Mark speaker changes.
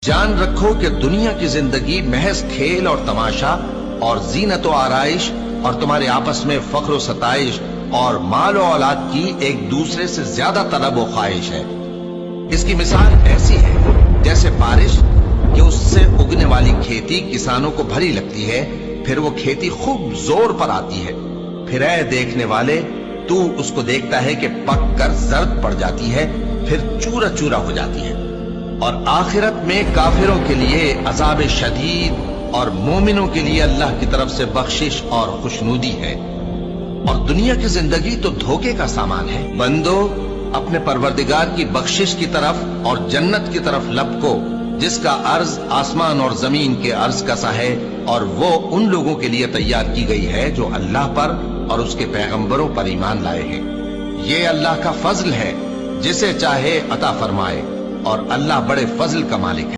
Speaker 1: جان رکھو کہ دنیا کی زندگی محض کھیل اور تماشا اور زینت و آرائش اور تمہارے آپس میں فخر و ستائش اور مال و اولاد کی ایک دوسرے سے زیادہ طلب و خواہش ہے۔ اس کی مثال ایسی ہے جیسے بارش کہ اس سے اگنے والی کھیتی کسانوں کو بھری لگتی ہے، پھر وہ کھیتی خوب زور پر آتی ہے، پھر اے دیکھنے والے تو اس کو دیکھتا ہے کہ پک کر زرد پڑ جاتی ہے، پھر چورا چورا ہو جاتی ہے۔ اور آخرت میں کافروں کے لیے عذاب شدید اور مومنوں کے لیے اللہ کی طرف سے بخشش اور خوشنودی ہے۔ اور دنیا کی زندگی تو دھوکے کا سامان ہے۔ بندو اپنے پروردگار کی بخشش کی طرف اور جنت کی طرف لپکو جس کا عرض آسمان اور زمین کے عرض کا سا ہے، اور وہ ان لوگوں کے لیے تیار کی گئی ہے جو اللہ پر اور اس کے پیغمبروں پر ایمان لائے ہیں۔ یہ اللہ کا فضل ہے، جسے چاہے عطا فرمائے، اور اللہ بڑے فضل کا مالک ہے۔